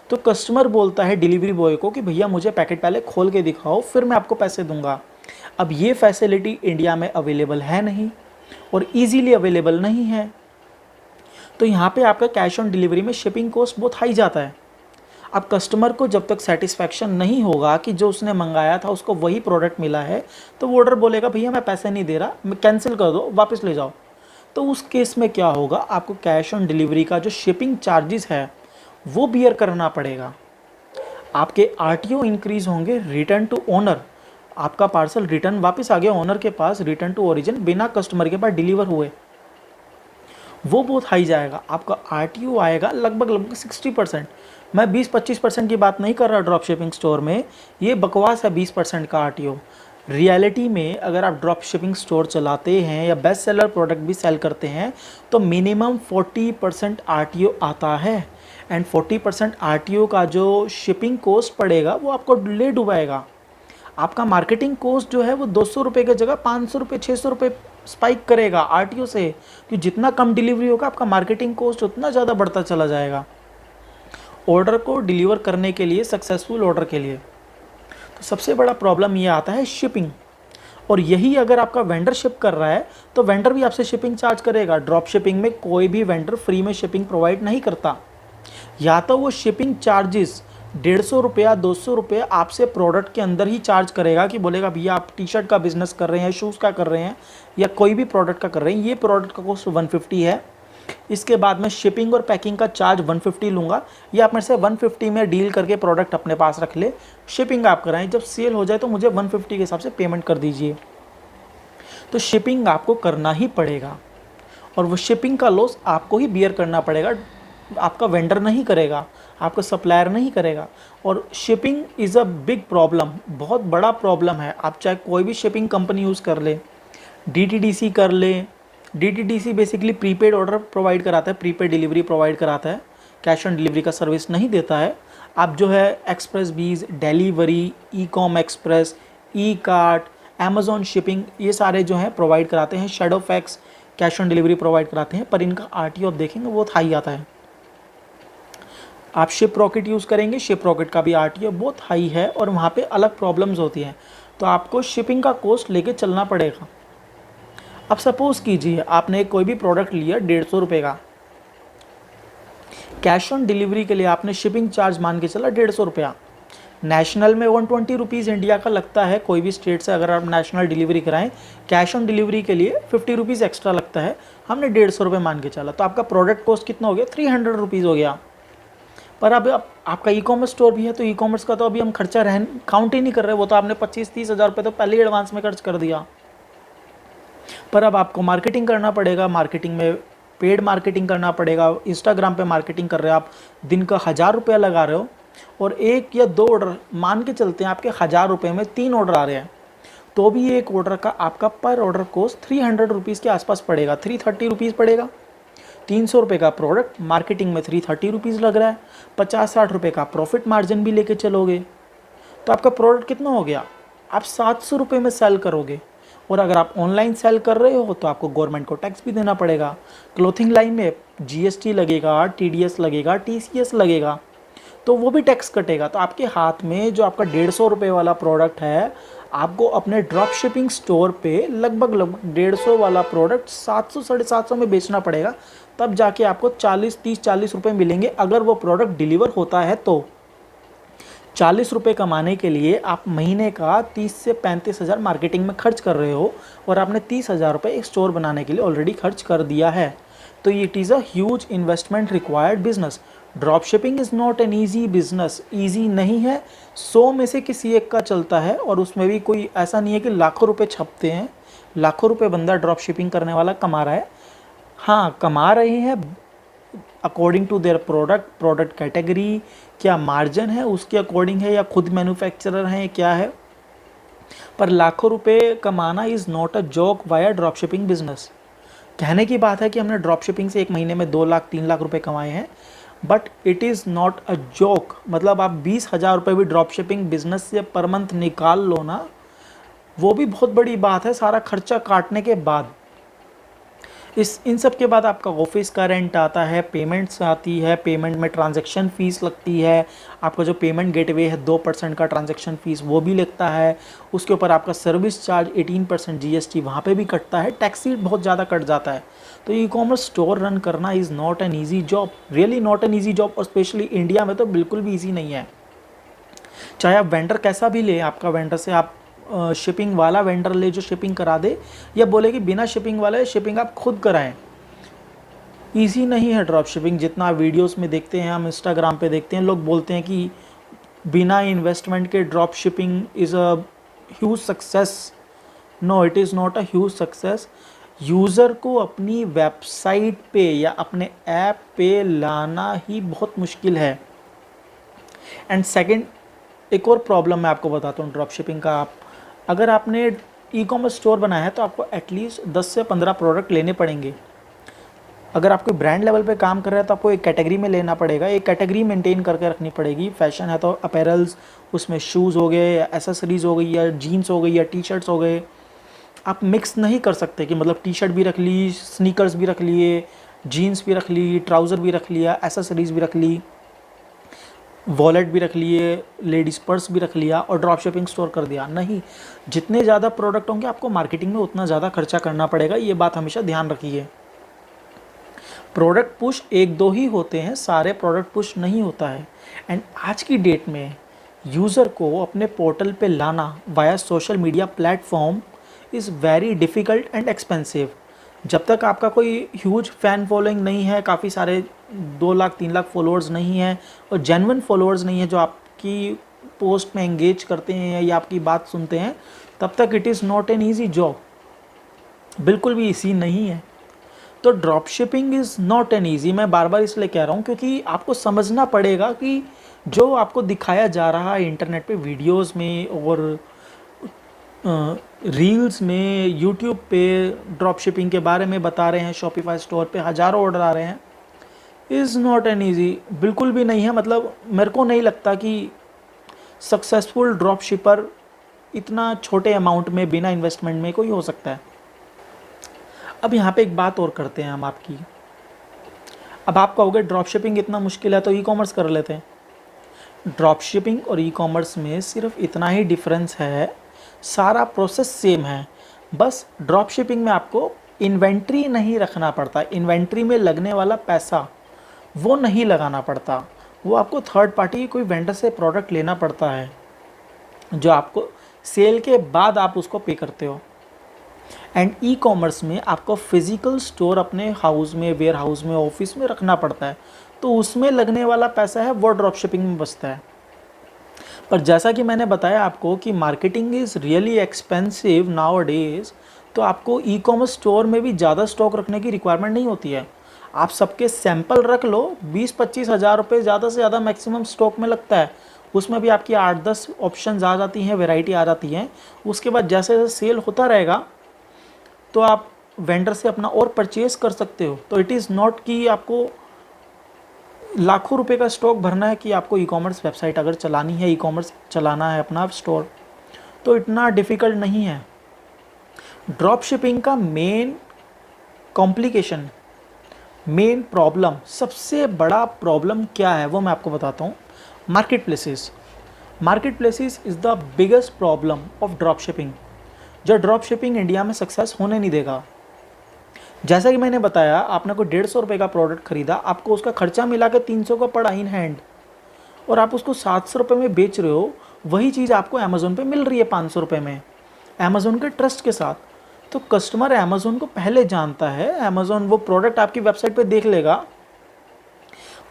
तो कस्टमर बोलता है डिलीवरी बॉय को कि भैया मुझे पैकेट पहले खोल के दिखाओ, फिर मैं आपको पैसे दूंगा। अब ये फैसिलिटी इंडिया में अवेलेबल है नहीं, और ईजीली अवेलेबल नहीं है, तो यहाँ पे आपका कैश ऑन डिलीवरी में शिपिंग कॉस्ट बहुत हाई जाता है। अब कस्टमर को जब तक सेटिस्फैक्शन नहीं होगा कि जो उसने मंगाया था उसको वही प्रोडक्ट मिला है, तो वो ऑर्डर बोलेगा भैया मैं पैसे नहीं दे रहा, मैं कैंसिल कर दो, वापस ले जाओ। तो उस केस में क्या होगा, आपको कैश ऑन डिलीवरी का जो शिपिंग चार्जेस है वो बियर करना पड़ेगा। आपके आरटीओ इंक्रीज होंगे, रिटर्न टू ओनर, आपका पार्सल रिटर्न वापस आ गया ओनर के पास, रिटर्न टू ओरिजिन बिना कस्टमर के पास डिलीवर हुए, वो बहुत हाई जाएगा। आपका आरटीओ आएगा लगभग 60%। मैं 20-25% की बात नहीं कर रहा ड्रॉप शिपिंग स्टोर में, ये बकवास है 20% का आरटीओ। रियलिटी में अगर आप ड्रॉप शिपिंग स्टोर चलाते हैं या बेस्ट सेलर प्रोडक्ट भी सेल करते हैं तो मिनिमम 40% आरटीओ आता है। एंड 40% आरटीओ का जो शिपिंग कॉस्ट पड़ेगा वो आपको ले डुबाएगा। आपका मार्केटिंग कॉस्ट जो है वो 200 रुपये की जगह 500 रुपये 600 रुपये स्पाइक करेगा आरटीओ से, कि जितना कम डिलीवरी होगा आपका मार्केटिंग कॉस्ट उतना ज़्यादा बढ़ता चला जाएगा ऑर्डर को डिलीवर करने के लिए, सक्सेसफुल ऑर्डर के लिए। तो सबसे बड़ा प्रॉब्लम ये आता है शिपिंग। और यही अगर आपका वेंडर शिप कर रहा है तो वेंडर भी आपसे शिपिंग चार्ज करेगा। ड्रॉप शिपिंग में कोई भी वेंडर फ्री में शिपिंग प्रोवाइड नहीं करता, या तो वो शिपिंग चार्जेस 150 रुपया 200 रुपये आपसे प्रोडक्ट के अंदर ही चार्ज करेगा, कि बोलेगा भैया आप टी शर्ट का बिजनेस कर रहे हैं, शूज़ का कर रहे हैं या कोई भी प्रोडक्ट का कर रहे हैं, ये प्रोडक्ट का कॉस्ट 150 है, इसके बाद में शिपिंग और पैकिंग का चार्ज 150 लूँगा, या आप मेरे से 150 में डील करके प्रोडक्ट अपने पास रख ले, शिपिंग आप कराएं, जब सेल हो जाए तो मुझे 150 के हिसाब से पेमेंट कर दीजिए। तो शिपिंग आपको करना ही पड़ेगा और वो शिपिंग का लॉस आपको ही बियर करना पड़ेगा, आपका वेंडर नहीं करेगा, आपका सप्लायर नहीं करेगा। और shipping is a big problem, बहुत बड़ा प्रॉब्लम है। आप चाहे कोई भी शिपिंग कंपनी यूज़ कर ले, डीटीडीसी कर ले, DTDC basically prepaid order provide कराता है, प्रीपेड डिलीवरी प्रोवाइड कराता है, कैश ऑन डिलीवरी का सर्विस नहीं देता है। आप जो है Xpressbees, delivery, Ecom Express, Ekart, Amazon shipping, ये सारे जो हैं प्रोवाइड कराते हैं। Shadowfax cash on delivery provide कराते हैं, पर इनका आरटीओ आप देखेंगे बहुत हाई आता है। आप शिप रॉकेट यूज़ करेंगे, शिप रॉकेट का भी आरटीओ बहुत हाई है और वहाँ पे अलग प्रॉब्लम्स होती हैं, तो आपको शिपिंग का कॉस्ट लेके चलना पड़ेगा। अब सपोज़ कीजिए आपने कोई भी प्रोडक्ट लिया 150 रुपये का, कैश ऑन डिलीवरी के लिए आपने शिपिंग चार्ज मान के चला 150 रुपया, नेशनल में 120 रुपीज़ इंडिया का लगता है, कोई भी स्टेट से अगर आप नेशनल डिलीवरी कराएं, कैश ऑन डिलीवरी के लिए 50 रुपीज़ एक्स्ट्रा लगता है, हमने 150 रुपये मान के चला, तो आपका प्रोडक्ट कॉस्ट कितना हो गया, 300 रुपीज़ हो गया। पर अब आपका ई कॉमर्स स्टोर भी है, तो ई कॉमर्स का तो अभी हम खर्चा काउंट ही नहीं कर रहे, वो तो आपने 25-30 हज़ार रुपये तो पहले ही एडवांस में खर्च कर दिया। पर अब आपको मार्केटिंग करना पड़ेगा, मार्केटिंग में पेड मार्केटिंग करना पड़ेगा। इंस्टाग्राम पे मार्केटिंग कर रहे हो आप, दिन का 1000 रुपया लगा रहे हो और 1 या 2 ऑर्डर मान के चलते हैं, आपके 1000 रुपये में 3 ऑर्डर आ रहे हैं, तो भी एक ऑर्डर का आपका पर ऑर्डर कॉस्ट 300 रुपीज़ के आसपास पड़ेगा, 330 रुपीज़ पड़ेगा। 300 रुपये का प्रोडक्ट, मार्केटिंग में 330 रुपीज़ लग रहा है, 50-60 रुपये का प्रॉफिट मार्जिन भी लेके चलोगे, तो आपका प्रोडक्ट कितना हो गया, आप 700 रुपये में सेल करोगे। और अगर आप ऑनलाइन सेल कर रहे हो तो आपको गवर्नमेंट को टैक्स भी देना पड़ेगा, क्लोथिंग लाइन में जीएसटी लगेगा, टीडीएस लगेगा, टीसीएस लगेगा, तो वो भी टैक्स कटेगा। तो आपके हाथ में जो आपका 150 रुपये वाला प्रोडक्ट है, आपको अपने ड्रॉप शिपिंग स्टोर पे लगभग 150 वाला प्रोडक्ट 700-750 में बेचना पड़ेगा, तब जाके आपको 30-40 रुपये मिलेंगे। अगर वो प्रोडक्ट डिलीवर होता है तो 40 रुपये कमाने के लिए आप महीने का 30 से 35 हज़ार मार्केटिंग में खर्च कर रहे हो और आपने 30 हज़ार रुपये एक स्टोर बनाने के लिए ऑलरेडी खर्च कर दिया है। तो it is a huge investment required business. Drop shipping is not an easy business, easy नहीं है, 100 में से किसी एक का चलता है, और उसमें भी कोई ऐसा नहीं है कि लाखों रुपये छपते हैं, लाखों रुपये बंदा ड्रॉप शिपिंग करने वाला कमा रहा है। हाँ, कमा रहे हैं according to their product category, क्या मार्जिन है उसके अकॉर्डिंग है, या खुद मैन्युफैक्चरर हैं क्या है, पर लाखों रुपए कमाना is not a joke via drop shipping business. कहने की बात है कि हमने ड्रॉप शिपिंग से एक महीने में 2 लाख 3 लाख रुपए कमाए हैं, but it is not a joke. मतलब आप 20 हज़ार रुपये भी ड्रॉप शिपिंग बिजनेस से पर मंथ निकाल लो ना, वो भी बहुत बड़ी बात है सारा खर्चा काटने के बाद। इस इन सब के बाद आपका ऑफिस का रेंट आता है, पेमेंट्स आती है, पेमेंट में ट्रांजैक्शन फ़ीस लगती है, आपका जो पेमेंट गेटवे है 2% का ट्रांजैक्शन फ़ीस वो भी लगता है, उसके ऊपर आपका सर्विस चार्ज 18% जीएसटी वहाँ पे भी कटता है, टैक्स ही बहुत ज़्यादा कट जाता है। तो ई कॉमर्स स्टोर रन करना is not an easy job, really not an easy job, और स्पेशली इंडिया में तो बिल्कुल भी ईजी नहीं है। चाहे आप वेंडर कैसा भी ले, आपका वेंडर से आप शिपिंग वाला वेंडर ले जो शिपिंग करा दे, या बोले कि बिना शिपिंग वाला शिपिंग आप खुद कराएं, ईजी नहीं है ड्रॉप शिपिंग। जितना वीडियोस में देखते हैं, हम इंस्टाग्राम पे देखते हैं, लोग बोलते हैं कि बिना इन्वेस्टमेंट के drop shipping is a huge success. No, it is not a huge success. User को अपनी वेबसाइट पे या अपने ऐप पे लाना ही बहुत मुश्किल है। एंड सेकंड, एक और प्रॉब्लम मैं आपको बताता हूँ ड्रॉप शिपिंग का। आप अगर आपने ई कॉमर्स स्टोर बनाया है तो आपको एटलीस्ट 10 से 15 प्रोडक्ट लेने पड़ेंगे। अगर आप कोई ब्रांड लेवल पे काम कर रहे हैं तो आपको एक कैटेगरी में लेना पड़ेगा, एक कैटेगरी मेंटेन करके रखनी पड़ेगी। फैशन है तो अपैरल्स, उसमें शूज़ हो गए या एसेसरीज़ हो गई या जीन्स हो गई या टी शर्ट्स हो गए। आप मिक्स नहीं कर सकते कि मतलब टी शर्ट भी रख ली, स्नीकर्स भी रख लिए, जीन्स भी रख ली, ट्राउज़र भी रख लिया, एसेसरीज़ भी रख ली, वॉलेट भी रख लिए, लेडीज़ पर्स भी रख लिया और ड्रॉप शिपिंग स्टोर कर दिया। नहीं, जितने ज़्यादा प्रोडक्ट होंगे आपको मार्केटिंग में उतना ज़्यादा खर्चा करना पड़ेगा, ये बात हमेशा ध्यान रखिए। प्रोडक्ट पुश एक दो ही होते हैं, सारे प्रोडक्ट पुश नहीं होता है। एंड आज की डेट में यूज़र को अपने पोर्टल पे लाना via social media platform is very difficult and expensive. जब तक आपका कोई ह्यूज फ़ैन फॉलोइंग नहीं है, काफ़ी सारे 2 लाख 3 लाख फॉलोअर्स नहीं हैं और जेन्युइन फॉलोअर्स नहीं है जो आपकी पोस्ट में एंगेज करते हैं या आपकी बात सुनते हैं, तब तक it is not an easy job, बिल्कुल भी इजी नहीं है। तो drop shipping is not an easy, मैं बार बार इसलिए कह रहा हूँ क्योंकि आपको समझना पड़ेगा कि जो आपको दिखाया जा रहा है इंटरनेट पे वीडियोस में और रील्स में, यूट्यूब पे ड्रॉप शिपिंग के बारे में बता रहे हैं, शॉपिफाई स्टोर पे हज़ारों ऑर्डर आ रहे हैं, इज़ नॉट एन ईजी, बिल्कुल भी नहीं है। मतलब मेरे को नहीं लगता कि सक्सेसफुल ड्रॉप शिपर इतना छोटे अमाउंट में बिना इन्वेस्टमेंट में कोई हो सकता है। अब यहाँ पे एक बात और करते हैं हम आपकी। अब आप कहोगे ड्रॉप शिपिंग इतना मुश्किल है तो ई कॉमर्स कर लेते हैं। ड्रॉप शिपिंग और ई कॉमर्स में सिर्फ इतना ही डिफरेंस है, सारा प्रोसेस सेम है, बस ड्रॉप शिपिंग में आपको इन्वेंट्री नहीं रखना पड़ता, इन्वेंट्री में लगने वाला पैसा वो नहीं लगाना पड़ता, वो आपको थर्ड पार्टी कोई वेंडर से प्रोडक्ट लेना पड़ता है जो आपको सेल के बाद आप उसको पे करते हो। एंड ई कॉमर्स में आपको फिज़िकल स्टोर अपने हाउस में, वेयर हाउस में, ऑफिस में रखना पड़ता है, तो उसमें लगने वाला पैसा है वो ड्रॉप शिपिंग में बचता है। पर जैसा कि मैंने बताया आपको कि marketing is really expensive now days, तो आपको ई कॉमर्स स्टोर में भी ज़्यादा स्टॉक रखने की रिक्वायरमेंट नहीं होती है। आप सबके सैंपल रख लो, 20-25 हज़ार रुपये ज़्यादा से ज़्यादा मैक्सिमम स्टॉक में लगता है। उसमें भी आपकी 8-10 ऑप्शन आ जाती हैं, वेराइटी आ जाती हैं। उसके बाद जैसे जैसे सेल होता रहेगा तो आप वेंडर से अपना और परचेज़ कर सकते हो। तो इट इज़ नॉट कि आपको लाखों रुपए का स्टॉक भरना है कि आपको ई कॉमर्स वेबसाइट अगर चलानी है, ई कॉमर्स चलाना है अपना स्टोर, तो इतना डिफ़िकल्ट नहीं है। ड्रॉप शिपिंग का मेन कॉम्प्लिकेशन, मेन प्रॉब्लम, सबसे बड़ा प्रॉब्लम क्या है वो मैं आपको बताता हूँ। Market places. Market places is the biggest problem of drop shipping, जो ड्रॉप शिपिंग इंडिया में सक्सेस होने नहीं देगा। जैसा कि मैंने बताया, आपने कोई 150 रुपये का प्रोडक्ट खरीदा, आपको उसका खर्चा मिला के 300 का पड़ा इन हैंड, और आप उसको 700 रुपये में बेच रहे हो। वही चीज़ आपको अमेज़ोन पे मिल रही है 500 रुपये में, अमेज़ोन के ट्रस्ट के साथ। तो कस्टमर अमेज़ोन को पहले जानता है, अमेज़ोन वो प्रोडक्ट आपकी वेबसाइट पे देख लेगा,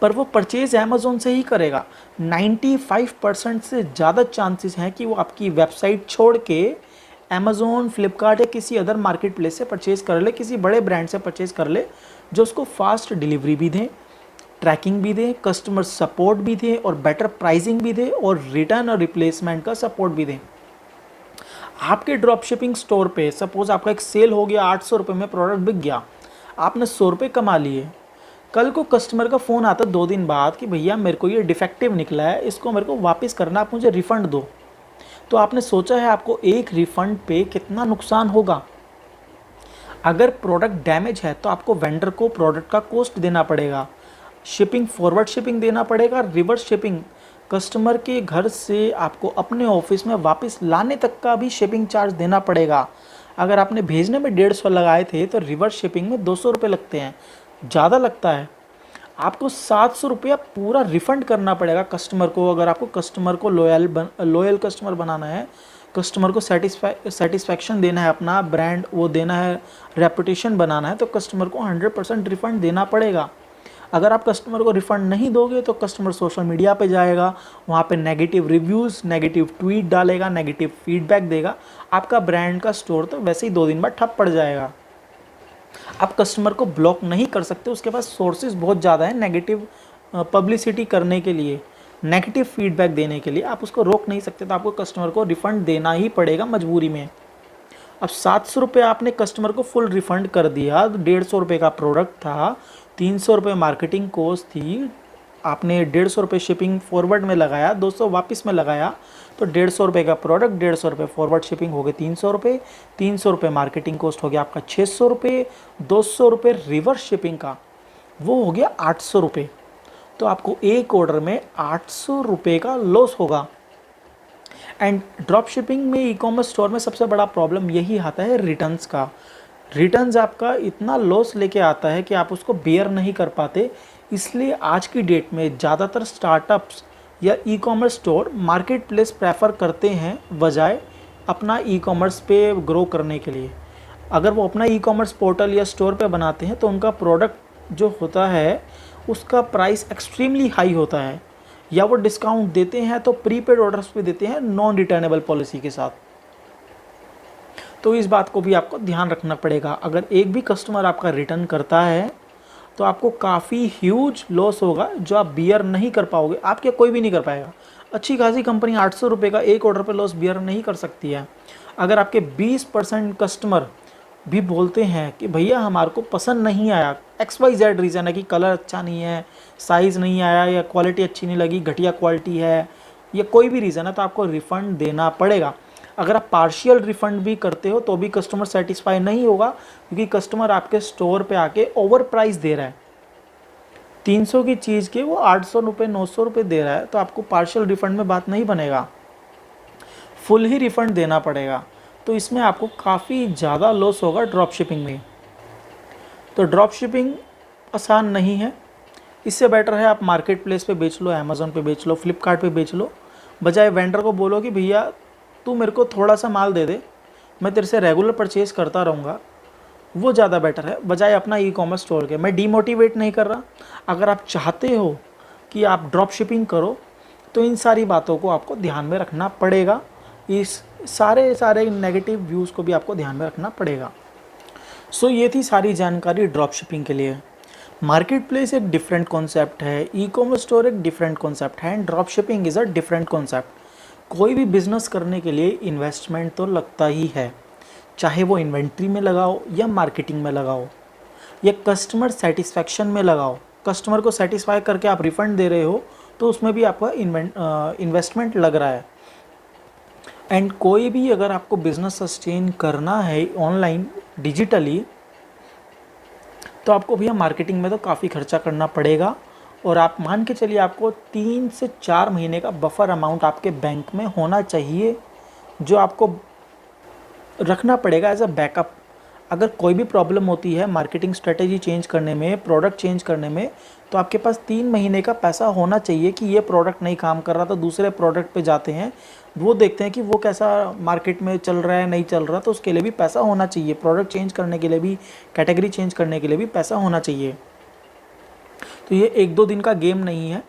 पर वो परचेज़ अमेज़ोन से ही करेगा। 95% से ज़्यादा चांसेस हैं कि वो आपकी वेबसाइट छोड़ के अमेज़ोन, फ्लिपकार्ट या किसी अदर मार्केट प्लेस से परचेज़ कर ले, किसी बड़े ब्रांड से परचेज़ कर ले जो उसको फास्ट डिलीवरी भी दें, ट्रैकिंग भी दें, कस्टमर सपोर्ट भी दें और बेटर प्राइसिंग भी दें और रिटर्न और रिप्लेसमेंट का सपोर्ट भी दें। आपके ड्रॉप शिपिंग स्टोर पे सपोज़ आपका एक सेल हो गया, 800 रुपये में प्रोडक्ट बिक गया, आपने 100 रुपये कमा लिए। कल को कस्टमर का फ़ोन आता 2 दिन बाद कि भैया मेरे को ये डिफेक्टिव निकला है, इसको मेरे को वापस करना, आप मुझे रिफ़ंड दो। तो आपने सोचा है आपको एक रिफ़ंड पे कितना नुकसान होगा। अगर प्रोडक्ट डैमेज है तो आपको वेंडर को प्रोडक्ट का कॉस्ट देना पड़ेगा, शिपिंग फॉरवर्ड शिपिंग देना पड़ेगा, रिवर्स शिपिंग कस्टमर के घर से आपको अपने ऑफिस में वापस लाने तक का भी शिपिंग चार्ज देना पड़ेगा। अगर आपने भेजने में 150 लगाए थे तो रिवर्स शिपिंग में 200 रुपये लगते हैं, ज़्यादा लगता है। आपको 700 रुपया पूरा रिफ़ंड करना पड़ेगा कस्टमर को। अगर आपको कस्टमर को लॉयल कस्टमर बनाना है, कस्टमर को सेटिस्फैक्शन देना है, अपना ब्रांड वो देना है, रेपुटेशन बनाना है, तो कस्टमर को 100% रिफ़ंड देना पड़ेगा। अगर आप कस्टमर को रिफ़ंड नहीं दोगे तो कस्टमर सोशल मीडिया पे जाएगा, वहाँ पे नेगेटिव रिव्यूज़, नेगेटिव ट्वीट डालेगा, नेगेटिव फीडबैक देगा। आपका ब्रांड का स्टोर तो वैसे ही 2 दिन बाद ठप पड़ जाएगा। आप कस्टमर को ब्लॉक नहीं कर सकते, उसके पास सोर्सेज बहुत ज़्यादा है नेगेटिव पब्लिसिटी करने के लिए, नेगेटिव फीडबैक देने के लिए। आप उसको रोक नहीं सकते, तो आपको कस्टमर को रिफ़ंड देना ही पड़ेगा मजबूरी में। अब 700 रुपये आपने कस्टमर को फुल रिफ़ंड कर दिया, 150 रुपये का प्रोडक्ट था, 300 रुपये मार्केटिंग कॉस्ट थी, आपने 150 रुपये शिपिंग फॉरवर्ड में लगाया, 200 वापस में लगाया, तो 150 रुपये का प्रोडक्ट, 150 रुपये फॉरवर्ड शिपिंग हो गए 300 रुपये, 300 रुपये मार्केटिंग कॉस्ट हो गया आपका 600 रुपये, 200 रुपये रिवर्स शिपिंग का, वो हो गया 800 रुपये। तो आपको एक ऑर्डर में 800 रुपये का लॉस होगा। एंड ड्रॉप शिपिंग में, ई कॉमर्स स्टोर में सबसे बड़ा प्रॉब्लम यही आता है रिटर्न्स का। रिटर्न्स आपका इतना लॉस लेके आता है कि आप उसको बेयर नहीं कर पाते। इसलिए आज की डेट में ज़्यादातर स्टार्टअप्स या ई commerce store market place prefer करते हैं बजाय अपना ई कॉमर्स पे ग्रो करने के लिए। अगर वो अपना ई कॉमर्स पोर्टल या स्टोर पे बनाते हैं तो उनका प्रोडक्ट जो होता है उसका प्राइस एक्सट्रीमली हाई होता है, या वो डिस्काउंट देते हैं तो प्रीपेड ऑर्डर्स पे देते हैं नॉन रिटर्नेबल पॉलिसी के साथ। तो इस बात को भी आपको ध्यान रखना पड़ेगा। अगर एक भी कस्टमर आपका रिटर्न करता है तो आपको काफ़ी ह्यूज लॉस होगा जो आप बियर नहीं कर पाओगे, आपके कोई भी नहीं कर पाएगा। अच्छी खासी कंपनी 800 रुपये का एक ऑर्डर पे लॉस बियर नहीं कर सकती है। अगर आपके 20% कस्टमर भी बोलते हैं कि भैया हमारे को पसंद नहीं आया, XYZ रीज़न है कि कलर अच्छा नहीं है, साइज़ नहीं आया, या क्वालिटी अच्छी नहीं लगी, घटिया क्वालिटी है, या कोई भी रीज़न है, तो आपको रिफ़ंड देना पड़ेगा। अगर आप पार्शियल रिफ़ंड भी करते हो तो भी कस्टमर सेटिस्फाई नहीं होगा, क्योंकि कस्टमर आपके स्टोर पे आके ओवर प्राइस दे रहा है। 300 की चीज़ के वो 800 रुपये 900 रुपये दे रहा है, तो आपको पार्शियल रिफ़ंड में बात नहीं बनेगा, फुल ही रिफ़ंड देना पड़ेगा। तो इसमें आपको काफ़ी ज़्यादा लॉस होगा ड्रॉप शिपिंग में। तो ड्रॉप शिपिंग आसान नहीं है, इससे बेटर है आप मार्केट प्लेस पे बेच लो, अमेज़ॉन पे बेच लो, फ्लिपकार्ट पे बेच लो। बजाय वेंडर को बोलो कि भैया तू मेरे को थोड़ा सा माल दे दे, मैं तेरे से रेगुलर परचेज़ करता रहूँगा, वो ज़्यादा बेटर है बजाय अपना ई कॉमर्स स्टोर के। मैं डीमोटिवेट नहीं कर रहा। अगर आप चाहते हो कि आप ड्रॉप शिपिंग करो तो इन सारी बातों को आपको ध्यान में रखना पड़ेगा, इस सारे नेगेटिव व्यूज़ को भी आपको ध्यान में रखना पड़ेगा। सो ये थी सारी जानकारी ड्रॉप शिपिंग के लिए। मार्केट प्लेस एक डिफरेंट कॉन्सेप्ट है, ई कॉमर्स स्टोर एक डिफरेंट कॉन्सेप्ट है, and drop shipping is a different concept. कोई भी बिजनेस करने के लिए इन्वेस्टमेंट तो लगता ही है, चाहे वो इन्वेंट्री में लगाओ या मार्केटिंग में लगाओ या कस्टमर सेटिस्फैक्शन में लगाओ। कस्टमर को सेटिस्फाई करके आप रिफ़ंड दे रहे हो तो उसमें भी आपका इन्वेस्टमेंट लग रहा है। एंड कोई भी अगर आपको बिज़नेस सस्टेन करना है ऑनलाइन डिजिटली, तो आपको भैया मार्केटिंग में तो काफ़ी खर्चा करना पड़ेगा। और आप मान के चलिए आपको 3 से 4 महीने का बफर अमाउंट आपके बैंक में होना चाहिए, जो आपको रखना पड़ेगा एज अ बैकअप। अगर कोई भी प्रॉब्लम होती है मार्केटिंग स्ट्रेटेजी चेंज करने में, प्रोडक्ट चेंज करने में, तो आपके पास 3 महीने का पैसा होना चाहिए कि ये प्रोडक्ट नहीं काम कर रहा, तो दूसरे प्रोडक्ट पे जाते हैं, वो देखते हैं कि वो कैसा मार्केट में चल रहा है, नहीं चल रहा, तो उसके लिए भी पैसा होना चाहिए। प्रोडक्ट चेंज करने के लिए भी, कैटेगरी चेंज करने के लिए भी पैसा होना चाहिए। तो ये 1-2 दिन का गेम नहीं है।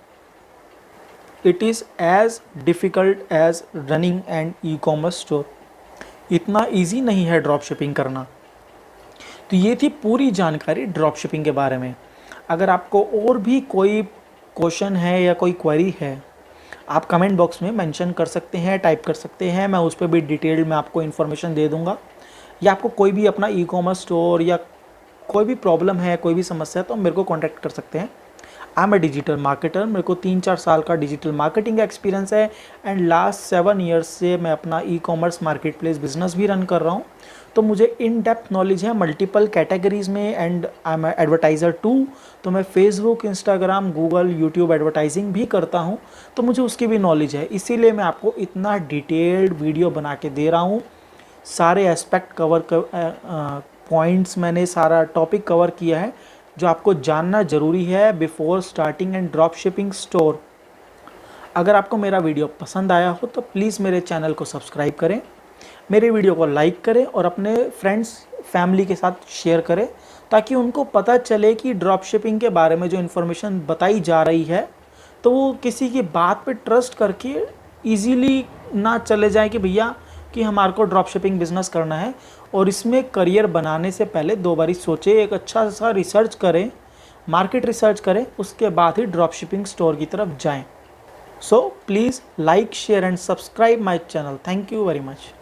It is as difficult as running and e commerce store. इतना ईजी नहीं है ड्रॉप शिपिंग करना। तो ये थी पूरी जानकारी ड्रॉप शिपिंग के बारे में। अगर आपको और भी कोई क्वेश्चन है या कोई क्वेरी है, आप कमेंट बॉक्स में मेंशन कर सकते हैं, टाइप कर सकते हैं, मैं उस पर भी डिटेल में आपको इन्फॉर्मेशन दे दूंगा। या आपको कोई भी अपना ई कॉमर्स स्टोर या कोई भी प्रॉब्लम है, कोई भी समस्या है, तो मेरे को कॉन्टैक्ट कर सकते हैं। I am a digital marketer, मेरे को 3-4 साल का डिजिटल मार्केटिंग एक्सपीरियंस है एंड लास्ट 7 ईयर्स से मैं अपना e commerce market place business भी रन कर रहा हूँ। तो मुझे इन डेप्थ नॉलेज है मल्टीपल कैटेगरीज़ में and I am advertiser too. तो मैं Facebook, Instagram, Google, YouTube advertising भी करता हूँ, तो मुझे उसकी भी नॉलेज है। इसीलिए मैं आपको इतना डिटेल्ड वीडियो बना के दे रहा हूँ। सारे एस्पेक्ट कवर पॉइंट्स मैंने सारा टॉपिक कवर किया है जो आपको जानना ज़रूरी है before starting and drop shipping store. अगर आपको मेरा वीडियो पसंद आया हो तो प्लीज़ मेरे चैनल को सब्सक्राइब करें, मेरे वीडियो को लाइक करें और अपने फ्रेंड्स फैमिली के साथ शेयर करें, ताकि उनको पता चले कि ड्रॉप शिपिंग के बारे में जो इन्फॉर्मेशन बताई जा रही है तो वो किसी की बात पे ट्रस्ट करके इजीली ना चले जाए कि भैया कि हमारे को ड्रॉप शिपिंग बिज़नेस करना है, और इसमें करियर बनाने से पहले 2 बारी सोचें, एक अच्छा सा रिसर्च करें, मार्केट रिसर्च करें, उसके बाद ही ड्रॉप शिपिंग स्टोर की तरफ जाएं। So please like, share and subscribe my channel. Thank you very much.